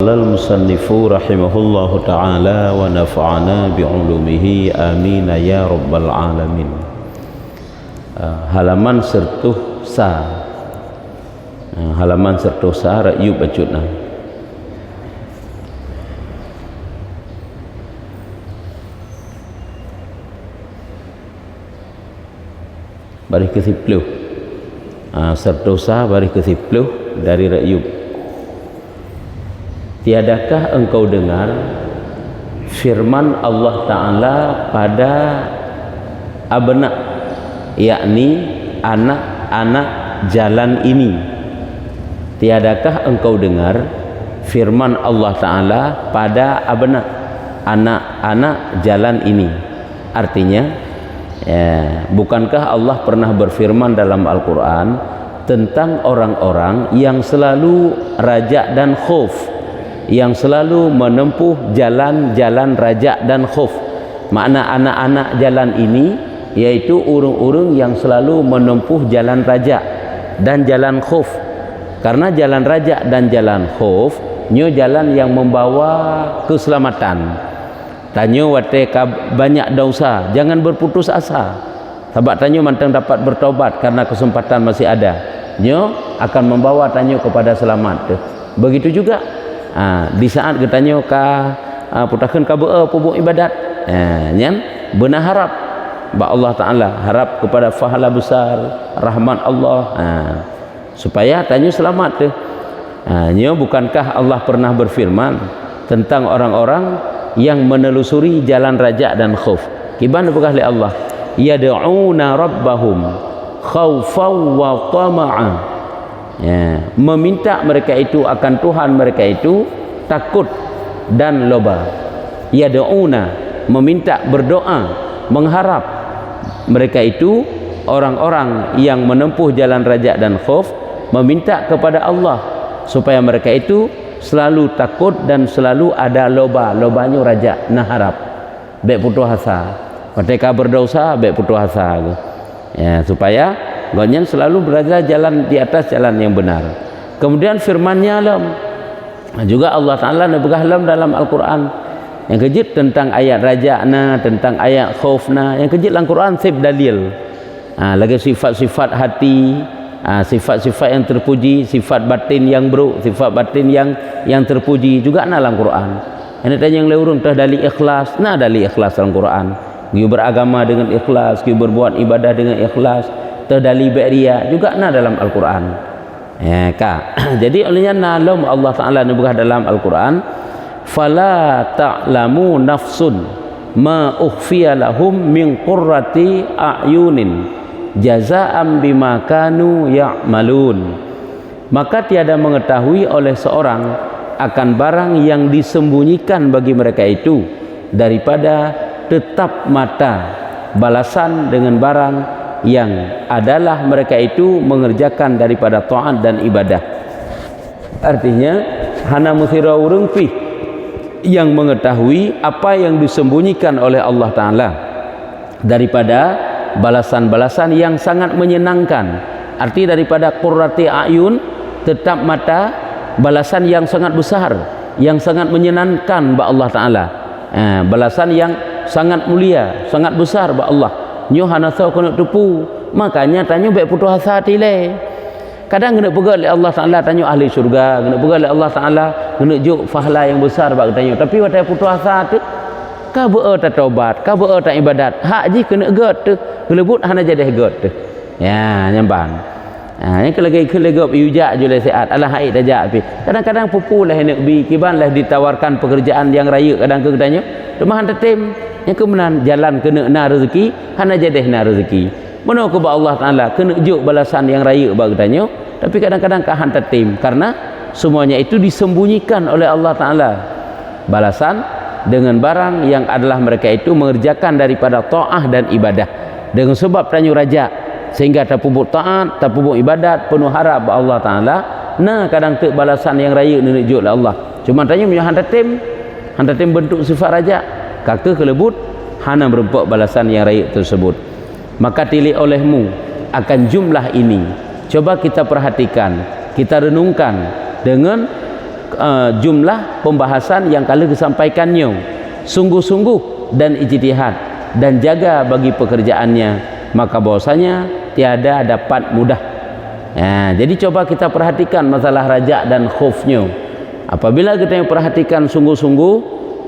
Al-musannifu rahimahullahu ta'ala wa nafa'ana bi'ulumihi amin ya rabbal alamin. Halaman sertuh sa, halaman sertuh sa ra'yub bacutna. Baris ke-10 sertuh sa baris ke-10 dari ra'yub. Tiadakah engkau dengar firman Allah Ta'ala pada abna, yakni anak-anak jalan ini? Tiadakah engkau dengar firman Allah Ta'ala pada abna, anak-anak jalan ini? Artinya, bukankah Allah pernah berfirman dalam Al-Quran tentang orang-orang yang selalu raja dan khauf, yang selalu menempuh jalan-jalan raja dan khauf? Makna anak-anak jalan ini yaitu urung-urung yang selalu menempuh jalan raja dan jalan khauf. Karena jalan raja dan jalan khauf nyo jalan yang membawa keselamatan. Tanyo wate banyak dosa, jangan berputus asa. Sebab tanyo mantang dapat bertobat karena kesempatan masih ada. Nyo akan membawa tanyo kepada selamat. Begitu juga di saat getanyo ka putakeun ka beue pubuk ibadat, nyan beuna harap ba Allah Taala, harap kepada pahala besar rahmat Allah, supaya tanyo selamat tu. Nyo bukankah Allah pernah berfirman tentang orang-orang yang menelusuri jalan raja dan khauf? Kiban apakah li Allah? Yad'una rabbahum khaufan wa tama'a. Meminta mereka itu akan Tuhan mereka itu takut dan loba. Yad'una, meminta, berdoa, mengharap. Mereka itu orang-orang yang menempuh jalan raja dan khauf meminta kepada Allah supaya mereka itu selalu takut dan selalu ada loba. Lobanya raja nah harap baik putus asa, ketika berdosa baik putus asa, supaya gonyan selalu berada jalan di atas jalan yang benar. Kemudian firman-Nya lam juga Allah Taala nebegah lam dalam Al-Quran. Yang kejut tentang ayat raja'na, tentang ayat khaufna. Yang kejut dalam Quran sif dalil. Lagi sifat-sifat hati, sifat-sifat yang terpuji, sifat batin yang buruk, sifat batin yang terpuji juga dalam Quran. Ini tanya yang leurung tah dali ikhlas, nah dali ikhlas dalam Quran. Kiu beragama dengan ikhlas, kiu berbuat ibadah dengan ikhlas, terdali beria juga na dalam Al-Quran. Jadi olehnya nalum Allah Taala nebegah dalam Al-Quran, fala ta'lamu nafsun ma ukhfiya lahum min qurrati a'yunin jazaa'an bima kanu ya'malun. Maka tiada mengetahui oleh seorang akan barang yang disembunyikan bagi mereka itu daripada tetap mata, balasan dengan barang yang adalah mereka itu mengerjakan daripada taat dan ibadah. Artinya hana musira urang pi yang mengetahui apa yang disembunyikan oleh Allah Taala daripada balasan-balasan yang sangat menyenangkan. Arti daripada qurrati ayun, tetap mata, balasan yang sangat besar, yang sangat menyenangkan ba Allah Taala. Balasan yang sangat mulia, sangat besar ba Allah. Nyo hana tahu kena tupu, makanya tanyo baik putus asa hati le. Kadang kena pegang oleh Allah Taala tanyo ahli syurga, kena pegang oleh Allah Taala kena juk pahala yang besar bak tanyo. Tapi watai putus asa tu ka beu ta taubat, ka beu ta ibadat, hak ji kena got tu, kelebut hana jadi got tu. Ya, nyamban. Yang kelagi kelegop yujak je le sehat. Alah haid aja pi. Kadang-kadang pupu lah hendak bi kiban lah ditawarkan pekerjaan yang raya kadang ke tanyo. Rumah tetem yang kemudian jalan kena na rezeki hana jadi na rezeki. Mana ke Allah Taala kena juk balasan yang raya bagi tanya, tapi kadang-kadang kahan tetim karena semuanya itu disembunyikan oleh Allah Taala. Balasan dengan barang yang adalah mereka itu mengerjakan daripada taat dan ibadah. Dengan sebab tanya raja sehingga terpubuk taat, terpubuk ibadat, penuh harap Allah Taala. Nah kadang tu balasan yang raya menunjuk oleh Allah. Cuma tanya punya han tetim bentuk sifat raja. Kaka kelebut hana berempak balasan yang raya tersebut. Maka tilik olehmu akan jumlah ini. Coba kita perhatikan, kita renungkan dengan jumlah pembahasan yang kala disampaikannya sungguh-sungguh dan ijtihad dan jaga bagi pekerjaannya, maka bahwasanya tiada dapat mudah. Jadi coba kita perhatikan masalah raja dan khaufnya. Apabila kita perhatikan sungguh-sungguh,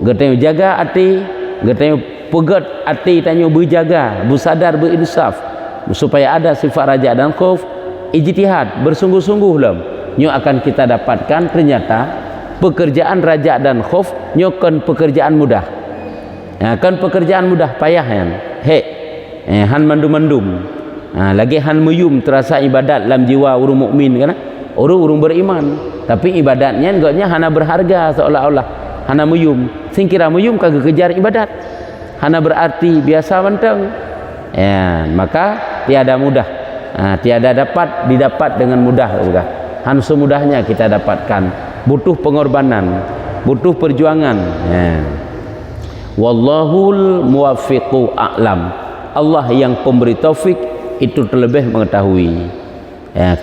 kita jaga hati, kita pegat hati, tanya berjaga, bersadar, berinsaf supaya ada sifat raja dan khauf, ijtihad, bersungguh-sungguh lah, nyo akan kita dapatkan ternyata pekerjaan raja dan khauf nyo kan pekerjaan mudah. Kan pekerjaan mudah payah kan. Han mandum-mandum. Lagi han muyum terasa ibadat dalam jiwa urung mukmin kan. Urung beriman, tapi ibadatnya enggaknya hana berharga seolah-olah hana muyum. Sing kira muyum kagak kejar ibadat. Hana berarti biasa menteng. Maka tiada mudah. Tiada dapat didapat dengan mudah juga. Han semudahnya kita dapatkan, butuh pengorbanan, butuh perjuangan. Wallahul muwaffiqu a'lam. Allah yang pemberi taufik itu terlebih mengetahui.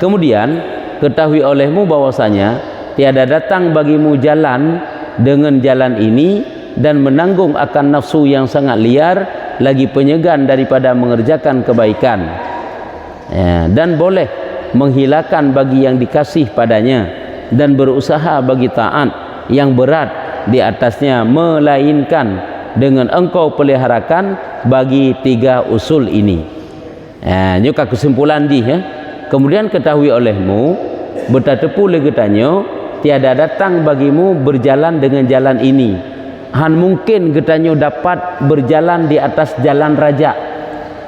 Kemudian ketahui olehmu bahwasanya tiada datang bagimu jalan dengan jalan ini dan menanggung akan nafsu yang sangat liar, lagi penyegan daripada mengerjakan kebaikan, dan boleh menghilangkan bagi yang dikasih padanya dan berusaha bagi taat yang berat di atasnya, melainkan dengan engkau peliharakan bagi tiga usul ini. Nyuka kesimpulan di kemudian ketahui olehmu bertatepu legetanyo tiada datang bagimu berjalan dengan jalan ini. Han mungkin getanyo dapat berjalan di atas jalan raja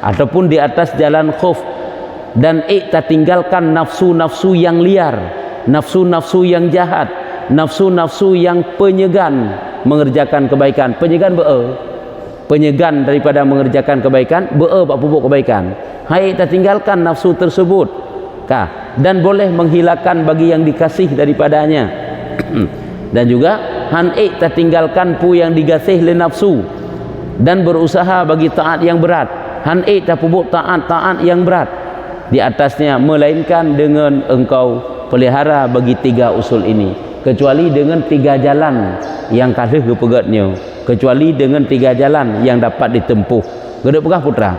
ataupun di atas jalan khauf, dan tak tinggalkan nafsu-nafsu yang liar, nafsu-nafsu yang jahat, nafsu-nafsu yang penyegan mengerjakan kebaikan. Penyegan penyegan daripada mengerjakan kebaikan, bak pupuk kebaikan. Hai tak tinggalkan nafsu tersebut dan boleh menghilangkan bagi yang dikasih daripadanya. Dan juga han tak tinggalkan pu yang dikasih le nafsu dan berusaha bagi taat yang berat. Han tak pupuk taat yang berat di atasnya, melainkan dengan engkau pelihara bagi tiga usul ini, kecuali dengan tiga jalan yang kalah kepegatnya, kecuali dengan tiga jalan yang dapat ditempuh. Gede pegah putra,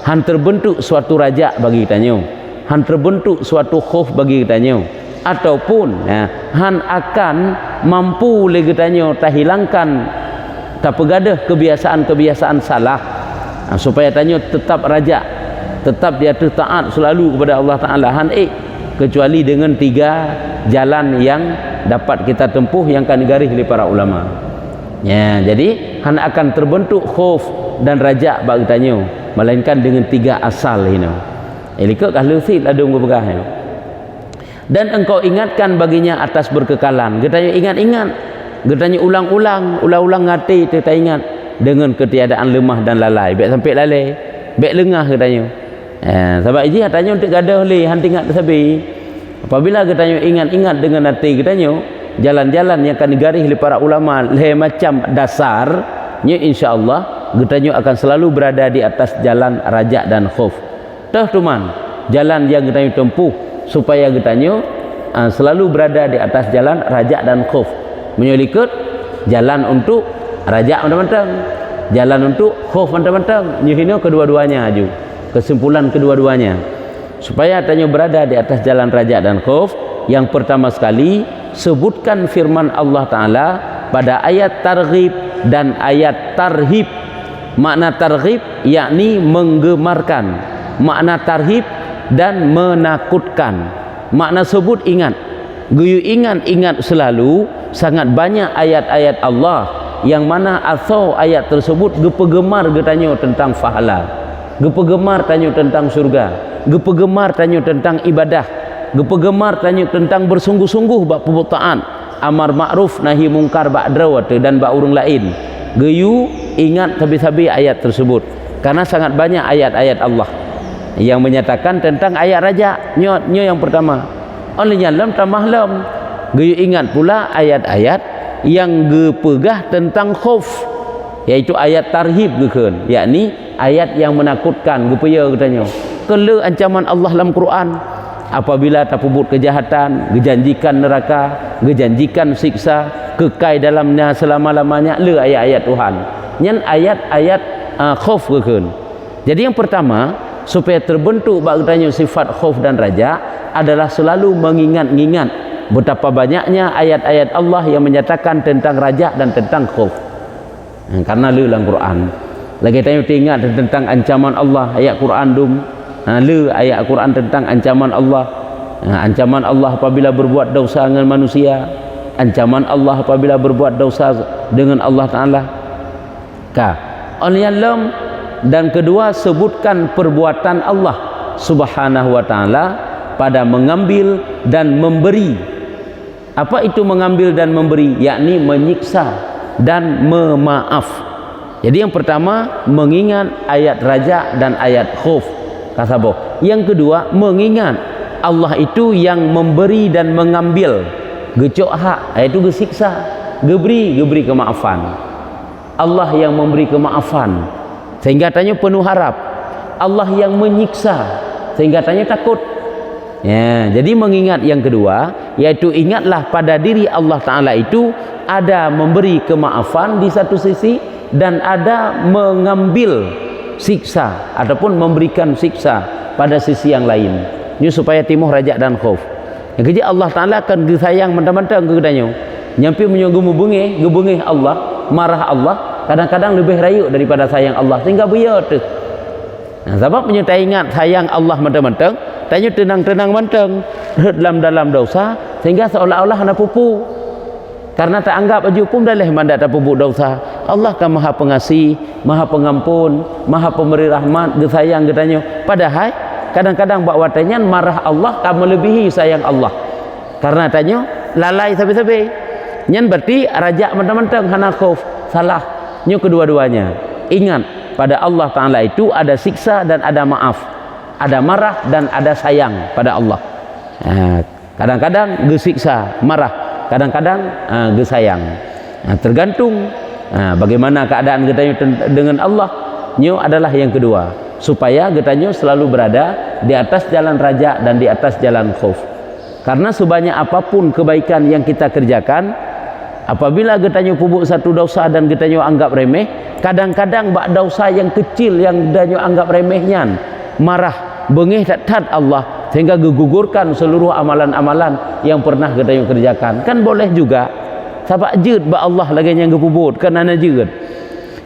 han terbentuk suatu raja bagi kitanya, han terbentuk suatu khauf bagi kitanya, ataupun han akan mampu le kitanya tak hilangkan, tak pegadah kebiasaan-kebiasaan salah, supaya tanya tetap raja, tetap dia taat selalu kepada Allah Ta'ala. Han kecuali dengan tiga jalan yang dapat kita tempuh yang akan digaris oleh para ulama. Jadi han akan terbentuk khauf dan raja bagi tanya, melainkan dengan tiga asal ini. Elikah kalau sil ada bergah. Dan engkau ingatkan baginya atas berkekalan. Getanya ingat-ingat, getanya ulang-ulang ngati kita ingat dengan ketiadaan lemah dan lalai. Baik sampai lalai, baik lengah katanya. Sebab ini katanya untuk gadah oleh han tinggal tersebut. Apabila katanya ingat-ingat dengan hati katanya, jalan-jalan yang akan digaris oleh para ulama macam dasarnya, insya-Allah katanya akan selalu berada di atas jalan raja dan khauf. Dah teman, jalan yang katanya tempuh supaya katanya selalu berada di atas jalan raja dan khauf. Menyelikat jalan untuk raja mentang-mentang, jalan untuk khauf mentang-mentang. Nyihino kedua-duanya aju. Kesimpulan kedua-duanya supaya tanya berada di atas jalan raja dan khauf. Yang pertama sekali, sebutkan firman Allah Ta'ala pada ayat targhib dan ayat tarhib. Makna targhib yakni menggemarkan, makna tarhib dan menakutkan. Makna sebut ingat, guyu ingat selalu. Sangat banyak ayat-ayat Allah yang mana atau ayat tersebut gepegemar getanya tentang pahala, gepegemar tanya tentang surga, gepegemar tanya tentang ibadah, gepegemar tanya tentang bersungguh-sungguh bab taat, amar ma'ruf nahi mungkar ba'drawat dan bak urung lain. Geyu ingat sabi-sabi ayat tersebut karena sangat banyak ayat-ayat Allah yang menyatakan tentang ayat raja nyo yang pertama. Olehnya lam tambah lam geyu ingat pula ayat-ayat yang gepegah tentang khauf, yaitu ayat tarhib gekeun, yakni ayat yang menakutkan gepaya katanya. Kele ancaman Allah dalam Quran, apabila terpubut kejahatan, gejanjikan neraka, gejanjikan siksa, kekal dalamnya selama-lamanya. Le ayat-ayat Tuhan nyen ayat-ayat khauf keun. Jadi yang pertama, supaya terbentuk bagdanya sifat khauf dan raja adalah selalu mengingat-ingat betapa banyaknya ayat-ayat Allah yang menyatakan tentang raja dan tentang khauf. Karena le dalam Quran lagi tanya ingat tentang ancaman Allah, ayat Quran dum le ayat Quran tentang ancaman Allah. Ancaman Allah apabila berbuat dosa dengan manusia, ancaman Allah apabila berbuat dosa dengan Allah Ta'ala. Dan kedua, sebutkan perbuatan Allah Subhanahu wa Ta'ala pada mengambil dan memberi. Apa itu mengambil dan memberi? Yakni menyiksa dan memaaf. Jadi yang pertama, mengingat ayat raja dan ayat khauf. Kasabo. Yang kedua, mengingat Allah itu yang memberi dan mengambil. Gecok hak, itu gesiksa. Geberi kemaafan. Allah yang memberi kemaafan sehingga tanya penuh harap. Allah yang menyiksa sehingga tanya takut. Ya, jadi mengingat yang kedua, yaitu ingatlah pada diri Allah Ta'ala itu ada memberi kemaafan di satu sisi dan ada mengambil siksa ataupun memberikan siksa pada sisi yang lain. Ini supaya timuh raja dan khauf. Yang kejap Allah Ta'ala akan sayang mentang-mentang ke kedanya. Nyampi menyungguh gebengih Allah, marah Allah, kadang-kadang lebih rayuk daripada sayang Allah, sehingga biar tu. Nah, sebab menyertai ingat sayang Allah mentang-mentang, tanya tenang-tenang mentang dalam dosa, sehingga seolah-olah hana pupu. Karena tak anggap aju pun dah leh mandat tak pupu dosa. Allah kan Maha Pengasih, Maha Pengampun, Maha Pemberi rahmat, gesayang getanya. Padahal kadang-kadang buat watanya marah Allah kan melebihi sayang Allah. Karena tanya lalai sabi-sabi. Nyen berarti raja mentang-mentang hana khauf, salah. Nyu kedua-duanya. Ingat pada Allah Ta'ala itu ada siksa dan ada maaf, ada marah dan ada sayang pada Allah. Kadang-kadang gesiksa, marah, kadang-kadang gesayang. Tergantung bagaimana keadaan kita dengan Allah. Nyu adalah yang kedua, supaya kita selalu berada di atas jalan raja dan di atas jalan khauf. Karena sebanyak apapun kebaikan yang kita kerjakan, apabila kita pubuk satu dosa dan kita anggap remeh, kadang-kadang bak dosa yang kecil yang kita anggap remehnya, marah, bengih tak Allah, sehingga gegugurkan seluruh amalan-amalan yang pernah kita kerjakan. Kan boleh juga sabak jud bak Allah lagi yang gepubut kan ana jud.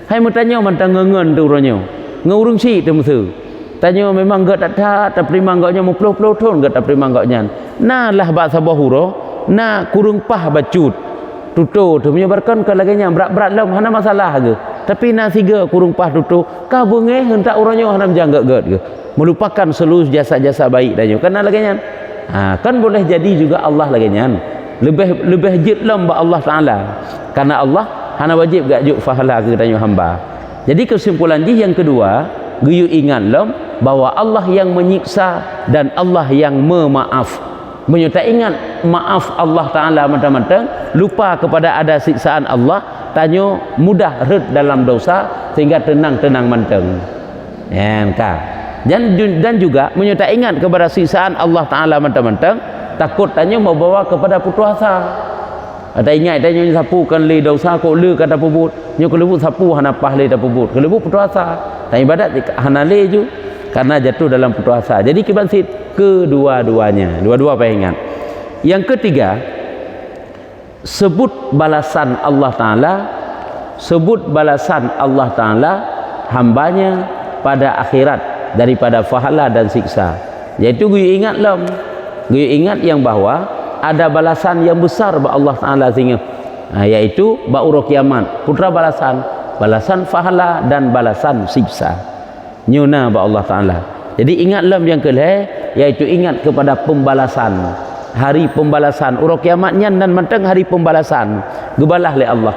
Hai mutanya mantang ngengen tu orangnya. Ngurung si tu musuh. Tanya memang gak tak tapi manggaknya mau puluh-puluh tahun gak tapi manggaknya. Nah lah bak sabah huro, nah kurung pah bacut. Tutu tu menyebarkan ke laginya berat-berat lam hana masalah ke. Tapi nah siga kurung pah tutu ka bengeh hendak orangnya hana menjanggat ke. Melupakan seluruh jasa-jasa baik dan kan laginya. Kan boleh jadi juga Allah laginya. Lebih jid lam ba Allah Taala. Karena Allah hana wajib gak juk fahala ke tanya hamba. Jadi kesimpulan di yang kedua, guyu ingat lam bahwa Allah yang menyiksa dan Allah yang memaaf. Menyertai ingat maaf Allah Ta'ala mentang-mentang lupa kepada ada siksaan Allah, tanya mudah red dalam dosa sehingga tenang-tenang mentang. Dan juga menyertai ingat kepada siksaan Allah Ta'ala mentang-mentang takut tanya membawa kepada putus asa. Ada ingat tanya sapu kan le dosa kok le kata pubut. Nyo kelebut sapu hana pah le ta pubut. Kelebut putus asa. Tanya ibadat hana le ju karena jatuh dalam putus asa. Jadi kibansit kedua-duanya. Dua-dua apa ingat. Yang ketiga, sebut balasan Allah Ta'ala, sebut balasan Allah Ta'ala hambanya pada akhirat daripada fahala dan siksa. Yaitu gue ingat lam, gue ingat yang bahwa ada balasan yang besar ba Allah Ta'ala sehingga yaitu ba uro kiamat, putra balasan fahala dan balasan siksa. Nyuna ba Allah Ta'ala. Jadi ingat lam yang kelih, yaitu ingat kepada pembalasan, hari pembalasan uro kiamatnya dan mentang hari pembalasan gebalah le Allah.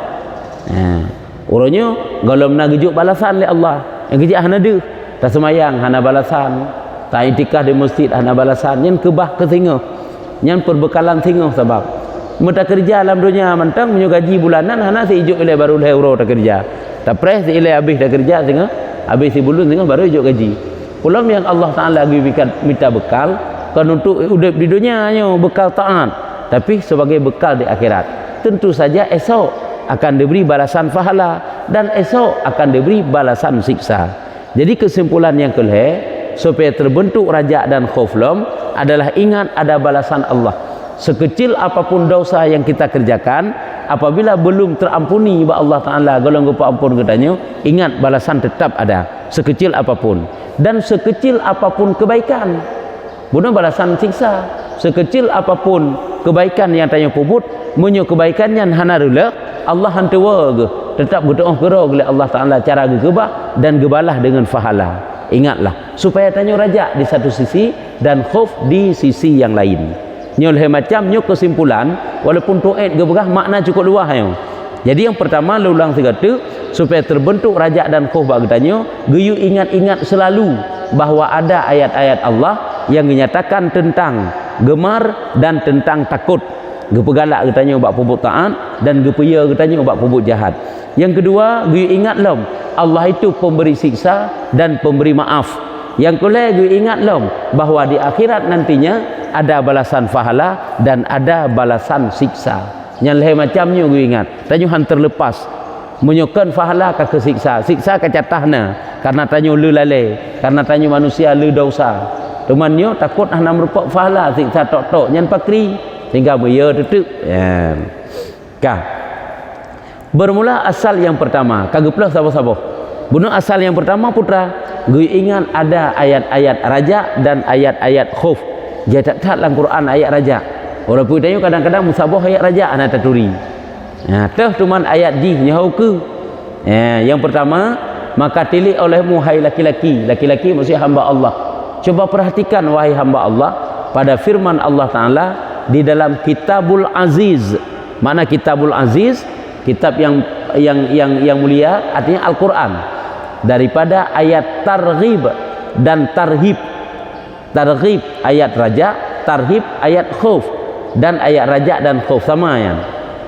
Uronyo galom na gejuk balasan le Allah. Yang kejak hana deuh, tak semayang hana balasan, tak itikaf di masjid hana balasan, nyen kebah ke singa, nyen perbekalan singa sebab merta kerja dalam dunia mentang menyo gaji bulanan hana seijuk ile baru le euro tak kerja. Tak pres ile habis dah kerja singa, habis si bulun singa baru ijuk gaji. Pulang yang Allah Ta'ala minta bekal, kan untuk hidup di dunia bekal taat, tapi sebagai bekal di akhirat. Tentu saja esok akan diberi balasan pahala dan esok akan diberi balasan siksa. Jadi kesimpulan yang kelih supaya terbentuk raja dan khauf lam adalah ingat ada balasan Allah. Sekecil apapun dosa yang kita kerjakan, apabila belum terampuni oleh Allah Ta'ala golong gupa ampun katanya, ingat balasan tetap ada sekecil apapun. Dan sekecil apapun kebaikan, bukan balasan siksa. Sekecil apapun kebaikan yang tanya pubut, menyo kebaikannya hanarula Allah hantawa ke tetap berdoa kera oleh Allah Ta'ala cara gebah dan gebalah dengan fahala. Ingatlah supaya tanya raja di satu sisi dan khauf di sisi yang lain. Nyoleh macam nyo kesimpulan walaupun tu'id gebah makna cukup luas yo. Jadi yang pertama ulang segatu supaya terbentuk raja dan khauf bagdanya geyu ingat-ingat selalu bahawa ada ayat-ayat Allah yang menyatakan tentang gemar dan tentang takut. Gepegalak katanya buat pubut taat dan gepaya katanya buat pubut jahat. Yang kedua, geyu ingatlah Allah itu pemberi siksa dan pemberi maaf. Yang kedua, geyu ingatlah bahawa di akhirat nantinya ada balasan pahala dan ada balasan siksa. Yang lain macamnya geyu ingat. Tanyuhan terlepas menyukan pahala ke siksa. Siksa ke catahna karena tanyu lu lalai, karena tanyu manusia lu dosa. Temannya takut hana merupak pahala siksa tok-tok nyan pakri sehingga beya tetek. Ya. Kah. Bermula asal yang pertama, kagak plus sabo-sabo. Bunuh asal yang pertama putra, gue ingat ada ayat-ayat raja dan ayat-ayat khauf. Dia tak dalam Quran ayat raja. Orang putih kadang-kadang musabah ayat raja anak taturi. Nah, teh cuman ayat di nyau ke. Yang pertama, maka tilik olehmu hai laki-laki. Laki-laki maksudnya hamba Allah. Coba perhatikan wahai hamba Allah pada firman Allah Ta'ala di dalam Kitabul Aziz. Mana Kitabul Aziz? Kitab yang mulia artinya Al-Quran. Daripada ayat targhib dan tarhib. Targhib ayat raja, tarhib ayat khauf, dan ayat raja dan khauf sama ya.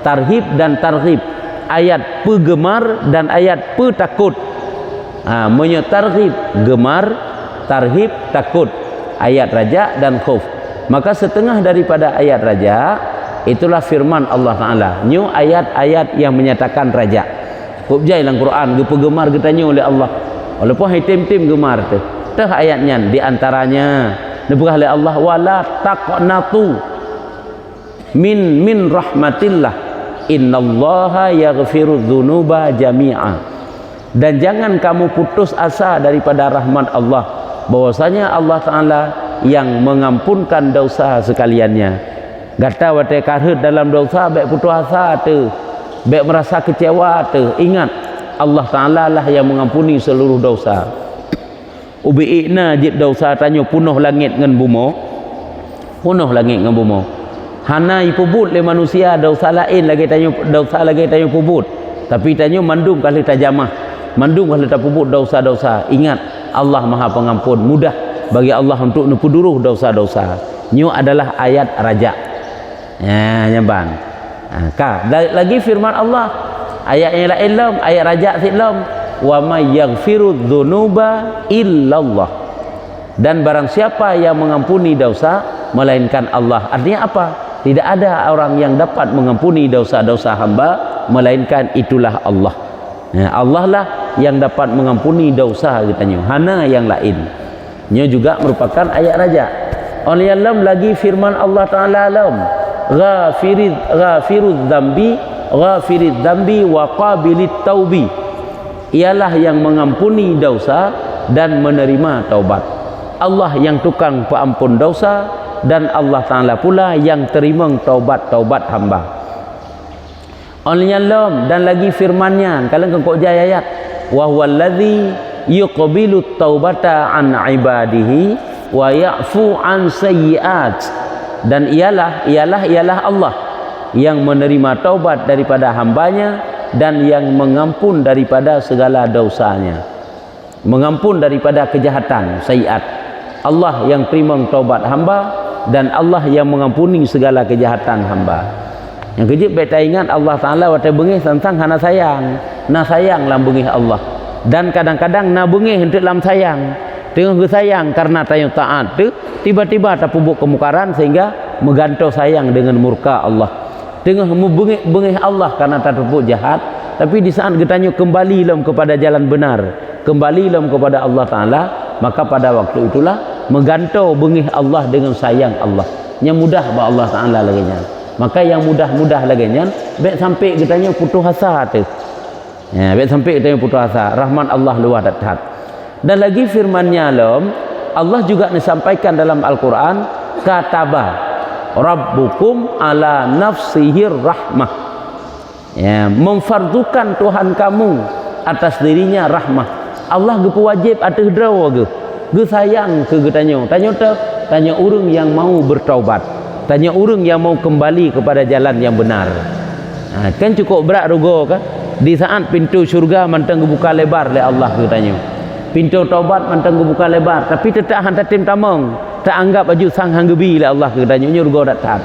Tarhib dan targhib, ayat pegemar dan ayat petakut. Menyo targhib gemar, tarhib takut, ayat raja dan khauf. Maka setengah daripada ayat raja itulah firman Allah Ta'ala. Nyu ayat-ayat yang menyatakan raja. Kubjai dalam Quran ge pegemar getanya oleh Allah. Walaupun hai tim-tim gemar tu. Teh ayatnya di antaranya nebah oleh Allah wala taqnatu min rahmatillah innallaha yaghfiru dzunuba jami'a. Dan jangan kamu putus asa daripada rahmat Allah, bahwasanya Allah Ta'ala yang mengampunkan dosa sekaliannya. Gata wate karhut dalam dosa baik putus asa tu, baik merasa kecewa tu, ingat Allah Ta'ala lah yang mengampuni seluruh dosa. Ubi'ina jid dosa tanya punuh langit ngan bumo, punuh langit ngan bumo. Hana ipubut le manusia dosa lain lagi tanya dosa lagi tanya pubut, tapi tanya mandum kali tajamah, mandum kali tak pubut dosa-dosa. Ingat Allah Maha Pengampun, mudah bagi Allah untuk nupuduruh dosa-dosa. Nyu adalah ayat raja. Ya, nyamban. Lagi firman Allah ayat yang lain ayat raja silam wa may yaghfiru dzunuba illallah. Dan barang siapa yang mengampuni dosa melainkan Allah. Artinya apa? Tidak ada orang yang dapat mengampuni dosa-dosa hamba melainkan itulah Allah. Allah lah yang dapat mengampuni dosa katanya. Hana yang lain. Nya juga merupakan ayat raja. Oleh alam lagi firman Allah Ta'ala alam ghafirud dzambi wa qabilit taubi. Ialah yang mengampuni dosa dan menerima taubat. Allah yang tukang pengampun dosa dan Allah Ta'ala pula yang terima taubat hamba. Oleh alam dan lagi firman-Nya kalian kok jaya ayat wa huwallazi yuqbilu taubata an ibadihi wa ya'fu an sayyi'at. Dan ialah Allah yang menerima taubat daripada hambanya dan yang mengampun daripada segala dosanya, mengampun daripada kejahatan sayyi'at. Allah yang terima taubat hamba dan Allah yang mengampuni segala kejahatan hamba. Yang kejip beta ingat Allah Ta'ala wata bengih tentang hana sayang, na sayang lam bengih Allah. Dan kadang-kadang na bengih untuk lam sayang. tengah sayang karena tanya taat tu tiba-tiba terpubuk kemungkaran sehingga menggantau sayang dengan murka Allah. Tengah membengih Allah karena terpubuk jahat, tapi di saat getanya kembali lem kepada jalan benar, kembali lem kepada Allah Taala, maka pada waktu itulah menggantau bengih Allah dengan sayang Allah. Yang mudah ba Allah Taala lagi nya. Maka yang mudah-mudah lagi nya baik sampai getanya putus asa tu. Ya, baik sampai getanya putus asa, rahmat Allah luar dat. Dan lagi firman-Nya Allah juga disampaikan dalam Al-Quran, kataba rabbukum ala nafsihir rahmah, ya, memfardukan Tuhan kamu atas dirinya rahmah. Allah gepu wajib atas draw ge sayang ke getanya. Tanya orang yang mau bertaubat, tanya orang yang mau kembali kepada jalan yang benar. Kan cukup berat rugo kan di saat pintu syurga mantang buka lebar oleh Allah getanya. Pintu taubat mantang buka lebar, tapi tetap hantar tim tamang, tak anggap baju sang hanggebi lah Allah katanya nyurga dak taat.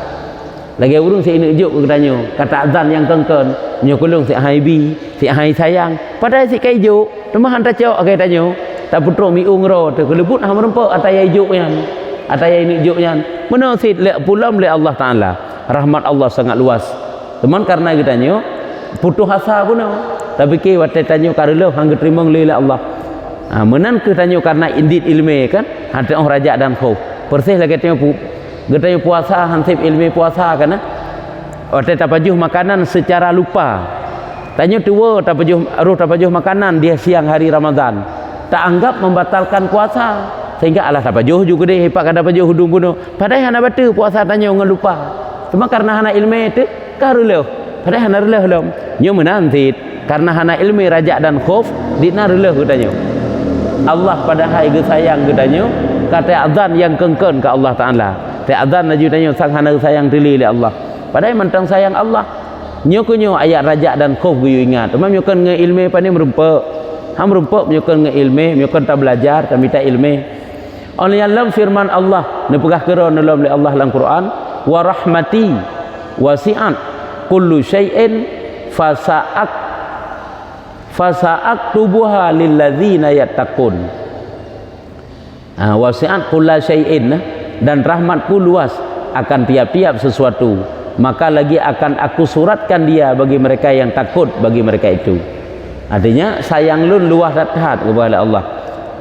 Lagi urung si ini juk katanya, kata azan yang kengken, nyokulung si haibi, si hai sayang, padahal si kai juk, temah hantar cok katanya, tak putruk miung ro tu kelebut hang merempak ataya juk yan. Ataya ini juk yan. Mana si lek pulam le Allah Taala. Rahmat Allah sangat luas. Teman karena katanya putus asa pun, tapi ke watai tanya karelo hang terima le Allah. Menan ke tanya karena indit ilmu kan ada orang raja dan khauf persih lagi tanya puasa hansip ilmu puasa kan atau tapajuh makanan secara lupa tanya tua tapajuh makanan dia siang hari Ramadan tak anggap membatalkan puasa sehingga Allah tapajuh juga deh hepak kada tapajuh hudung bunuh padahal hana batu puasa tanya ngan lupa cuma karena hana ilmu itu karuleuh padahal hana releuh lom nyo menantit karena hana ilmu raja dan khauf dina releuh katanya Allah padahal ge sayang gedanya kata azan yang kengken ke Allah Taala. Ta azan laju tanya sang hana sayang tili le Allah. Padahal mentang sayang Allah. Nyo kunyo ayat raja dan khauf ge ingat. Memang nyo kan nge ilmu pani merempak. Ham merempak nyo kan nge ilmu, nyo kan tak belajar, tak minta ilmu. Oleh dalam firman Allah, ne pegah kira dalam Allah dalam Quran, wa rahmati wasi'at kullu syai'in fasa'aktubuha lilladzina yattaqun. Wasi'at kulla syai'in, dan rahmatku luas akan tiap-tiap sesuatu, maka lagi akan aku suratkan dia bagi mereka yang takut bagi mereka itu. Artinya sayang lun luas dathat kepada Allah.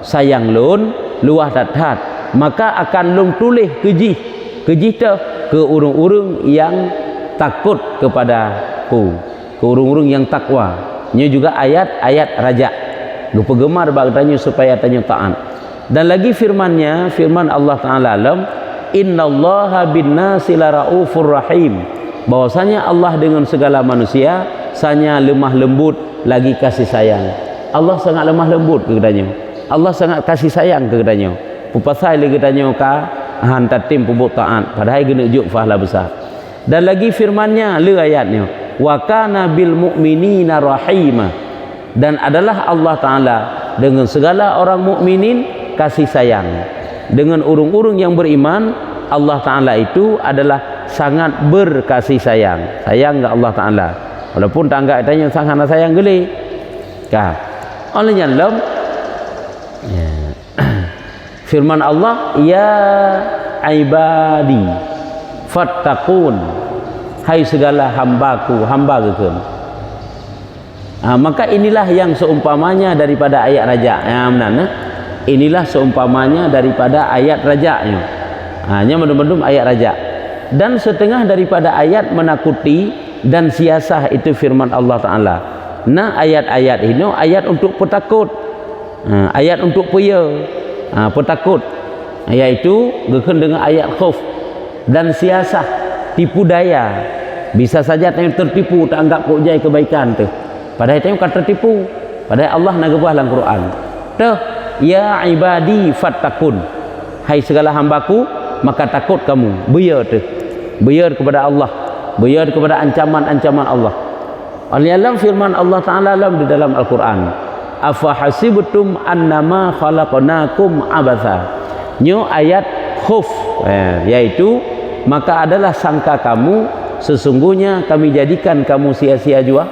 Sayang lun luas dathat, maka akan lun tulis kejih ke urung-urung yang takut kepadaku, ke urung-urung yang takwa. Ini juga ayat-ayat raja. Lupa gemar bagtanya supaya tanya taat. Dan lagi firman-Nya, firman Allah Taala alam, innallaha bin-nasi laraufur rahim. Bahwasanya Allah dengan segala manusia sanya lemah lembut lagi kasih sayang. Allah sangat lemah lembut katanya. Allah sangat kasih sayang katanya. Pupasai lagi katanya ka hantar tim pubuk taat padahal gena juk fahla besar. Dan lagi firman-Nya le ayatnya, wa kana bil mu'minina rahima, dan adalah Allah Taala dengan segala orang mukminin kasih sayang. Dengan urung-urung yang beriman Allah Taala itu adalah sangat berkasih sayang. Sayang enggak Allah Taala walaupun tangga tanya sangat sayang geli kah olehnya dalam firman Allah, ya ibadi fattaqun, hai segala hambaku, hamba keken. Maka inilah yang seumpamanya daripada ayat raja. Inilah seumpamanya daripada ayat rajanya. Hanya mendum-mendum ayat raja. Dan setengah daripada ayat menakuti dan siasah itu firman Allah Ta'ala. Nah ayat-ayat ini ayat untuk petakut, ayat untuk puya, petakut, yaitu geken dengan ayat khauf dan siasah, tipu daya. Bisa saja tanya tertipu, tak anggap kujai kebaikan tu. Padahal tanya kata tertipu. Padahal Allah nak buah dalam Quran. Tuh, ya ibadi fattaqun. Hai segala hambaku, maka takut kamu. Buyar tu. Buyar kepada Allah. Buyar kepada ancaman-ancaman Allah. Dalam firman Allah Ta'ala di dalam Al-Quran, afa hasibtum annama khalaqnakum abatha. Nyo ayat khuf, yaitu maka adalah sangka kamu sesungguhnya kami jadikan kamu sia-sia jua.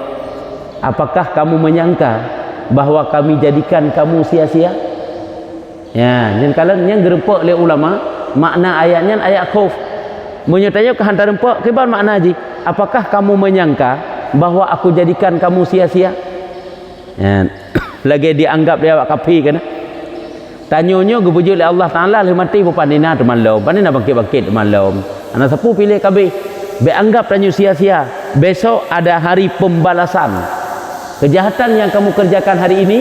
Apakah kamu menyangka bahwa kami jadikan kamu sia-sia? Ya, yang kalau yang gerempak oleh ulama, makna ayatnya ayat khauf. Menyertanya ke hantar rempak, kibar makna haji. Apakah kamu menyangka bahwa aku jadikan kamu sia-sia? Ya, lagi dianggap dia awak kafir kan? Tanyonyo gebujuk oleh Allah Taala le mati pupandina teman lom. Pandina bangkit-bangkit teman lom. Anak sepuh pilih kabeh. Be anggap tanyo sia-sia. Besok ada hari pembalasan. Kejahatan yang kamu kerjakan hari ini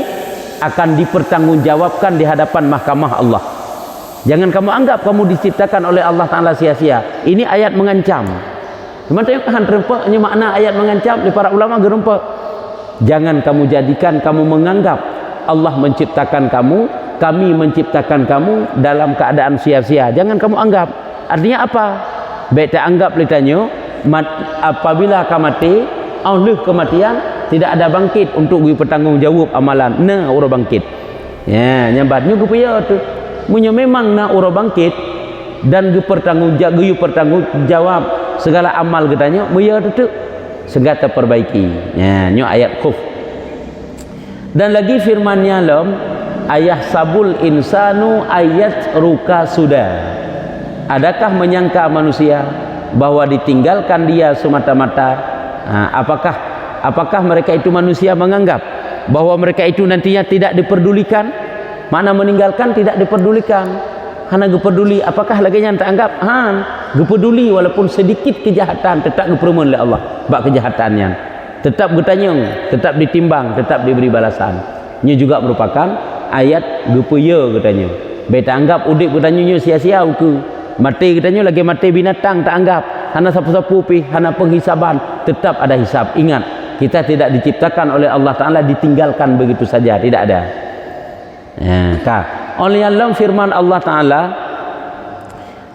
akan dipertanggungjawabkan di hadapan mahkamah Allah. Jangan kamu anggap kamu diciptakan oleh Allah Ta'ala sia-sia. Ini ayat mengancam. Sementara kan rempaknya makna ayat mengancam di para ulama gerempak. Jangan kamu jadikan, kamu menganggap Allah menciptakan kamu, kami menciptakan kamu dalam keadaan sia-sia. Jangan kamu anggap. Artinya apa? Baik tak anggap litanyo, apabila kamu mati, oleh kematian tidak ada bangkit untuk bertanggungjawab amalan. Nah, orang bangkit. Ya, nyambatnya gupaya tu. Munyo memang nak ura bangkit dan pertanggungjawab segala amal katanya muya tu segala terperbaiki. Ya, nyo ayat khuf. Dan lagi firman-Nya lam ayah sabul insanu ayat ruka sudah. Adakah menyangka manusia bahwa ditinggalkan dia semata-mata? Apakah mereka itu manusia menganggap bahwa mereka itu nantinya tidak diperdulikan? Mana meninggalkan tidak diperdulikan. Hana gepeduli, apakah lagi yang tak anggap? Gepeduli walaupun sedikit kejahatan tetap geperumun oleh Allah. Bak kejahatannya tetap getanyong, tetap ditimbang, tetap diberi balasan. Ini juga merupakan ayat gepeya katanya. Baik tak anggap udik katanya sia-sia uku. Mati katanya lagi mati binatang tak anggap. Hana sapu-sapu pi, hana penghisaban, tetap ada hisab. Ingat, kita tidak diciptakan oleh Allah Taala ditinggalkan begitu saja, tidak ada. Ya, oleh Allah firman Allah Ta'ala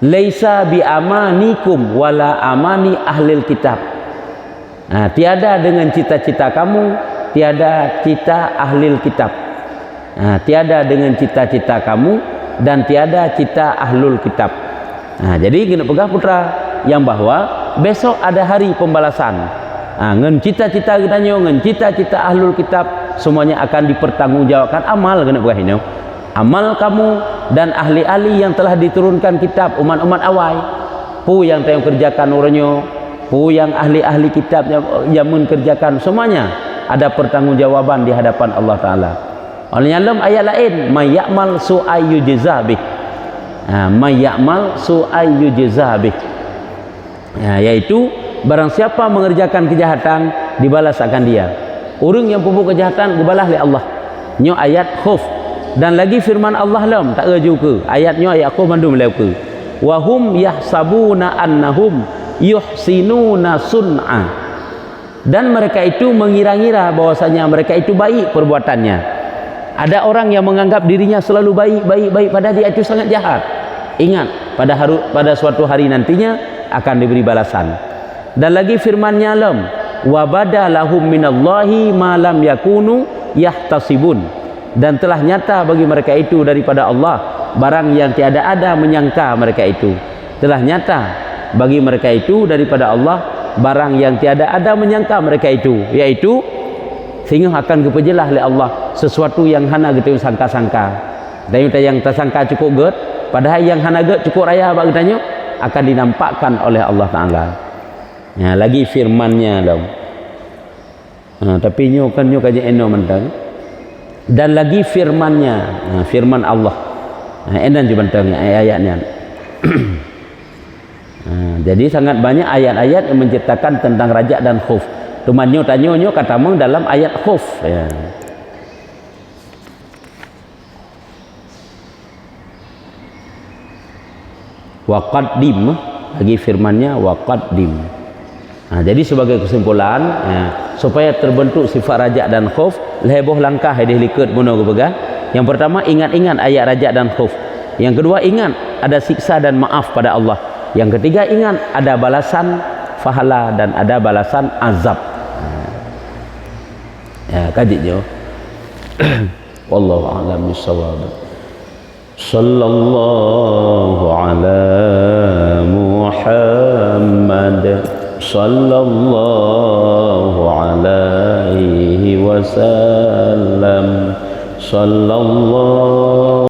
laisa bi amanikum wala amani ahlil kitab. Tiada dengan cita-cita kamu, tiada cita ahlil kitab. Tiada dengan cita-cita kamu dan tiada cita ahlul kitab. Jadi kena pegang putra yang bahwa besok ada hari pembalasan. Ngen cita-cita katanya, ngen cita-cita ahlul kitab semuanya akan dipertanggungjawabkan. Amal kena buah ini. Amal kamu dan ahli-ahli yang telah diturunkan kitab umat-umat awal. Pu yang tayang kerjakan orangnya, pu yang ahli-ahli kitab yang mengerjakan, semuanya ada pertanggungjawaban di hadapan Allah Taala. Oleh dalam ayat lain, may ya'mal su'ay yujza bih. May ya'mal su'ay yujza bih. Yaitu barang siapa mengerjakan kejahatan dibalas akan dia. Orang yang pembuat kejahatan dibalas oleh Allah. Nyo ayat khuf. Dan lagi firman Allah lam tak raju ke. Ayatnya ayat khuf mandum lew ke. Wa hum yahsabuna annahum yuhsinuna sun'a. Dan mereka itu mengira-ngira bahwasanya mereka itu baik perbuatannya. Ada orang yang menganggap dirinya selalu baik padahal dia itu sangat jahat. Ingat, pada suatu hari nantinya akan diberi balasan. Dan lagi firman-Nya lam wa badalahum minallahi ma lam yakunu yahtasibun. Dan telah nyata bagi mereka itu daripada Allah barang yang tiada ada menyangka mereka itu. Telah nyata bagi mereka itu daripada Allah barang yang tiada ada menyangka mereka itu, yaitu sehingga akan kepejelah oleh Allah sesuatu yang hana gitu sangka-sangka. Dan yang tersangka cukup get, padahal yang hana get cukup raya bak katanya akan dinampakkan oleh Allah Taala. Ya, lagi firman-Nya dong. Tapi nyo kan nyo kaji eno mentang. Dan lagi firman-Nya, firman Allah. Enan juga mentang ayatnya. Jadi sangat banyak ayat-ayat yang menceritakan tentang raja dan khuf. Cuma nyo tanyo kata mong dalam ayat khuf. Ya. Waqaddim, lagi firman-Nya waqaddim. Jadi sebagai kesimpulan, supaya terbentuk sifat rajak dan khuf, leboh langkah yang dilikat mono kepegang. Yang pertama, ingat-ingat ayat rajak dan khuf. Yang kedua, ingat ada siksa dan maaf pada Allah. Yang ketiga, ingat ada balasan pahala dan ada balasan azab. Ya, kaji jo. Wallahu a'lam bissawab. Sallallahu ala Muhammad sallallahu alaihi wasallam sallallahu